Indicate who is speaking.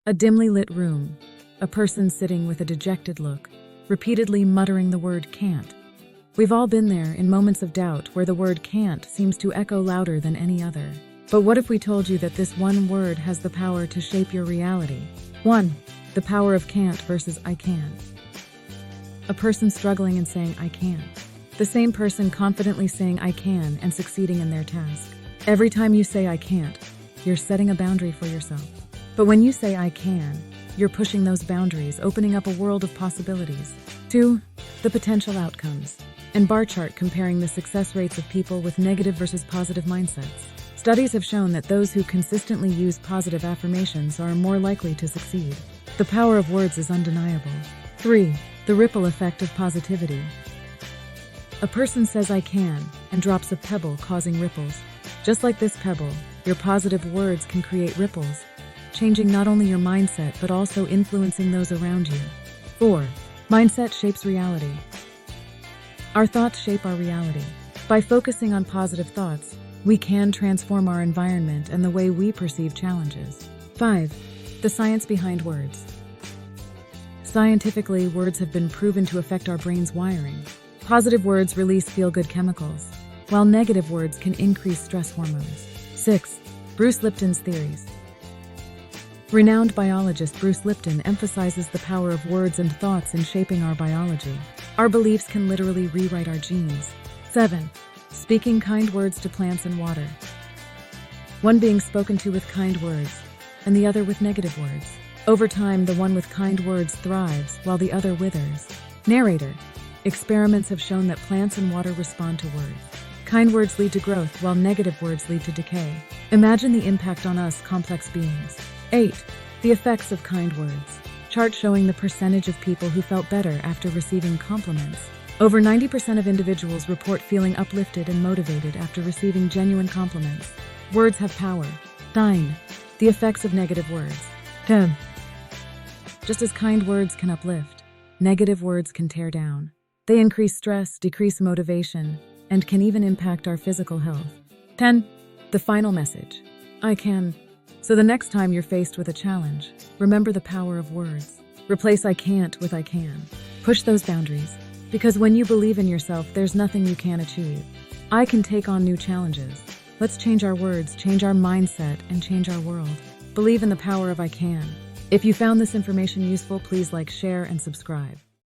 Speaker 1: A dimly lit room. A person sitting with a dejected look, repeatedly muttering the word can't. We've all been there in moments of doubt where the word can't seems to echo louder than any other. But what if we told you that this one word has the power to shape your reality? 1. The power of can't versus I can. A person struggling and saying I can't. The same person confidently saying I can and succeeding in their task. Every time you say I can't, you're setting a boundary for yourself. But when you say I can, you're pushing those boundaries, opening up a world of possibilities. 2. The potential outcomes. And bar chart comparing the success rates of people with negative versus positive mindsets. Studies have shown that those who consistently use positive affirmations are more likely to succeed. The power of words is undeniable. 3. The ripple effect of positivity. A person says I can and drops a pebble, causing ripples. Just like this pebble, your positive words can create ripples, changing not only your mindset but also influencing those around you. 4. Mindset shapes reality. Our thoughts shape our reality. By focusing on positive thoughts, we can transform our environment and the way we perceive challenges. 5. The science behind words. Scientifically, words have been proven to affect our brain's wiring. Positive words release feel-good chemicals, while negative words can increase stress hormones. 6. Bruce Lipton's theories. Renowned biologist Bruce Lipton emphasizes the power of words and thoughts in shaping our biology. Our beliefs can literally rewrite our genes. 7. Speaking kind words to plants and water. One being spoken to with kind words, and the other with negative words. Over time, the one with kind words thrives, while the other withers. Narrator. Experiments have shown that plants and water respond to words. Kind words lead to growth, while negative words lead to decay. Imagine the impact on us complex beings. 8. The effects of kind words. Chart showing the percentage of people who felt better after receiving compliments. Over 90% of individuals report feeling uplifted and motivated after receiving genuine compliments. Words have power. 9. The effects of negative words. 10. Just as kind words can uplift, negative words can tear down. They increase stress, decrease motivation, and can even impact our physical health. 10. The final message. I can. So the next time you're faced with a challenge, remember the power of words. Replace I can't with I can. Push those boundaries, because when you believe in yourself, there's nothing you can't achieve. I can take on new challenges. Let's change our words, change our mindset, and change our world. Believe in the power of I can. If you found this information useful, please like, share, and subscribe.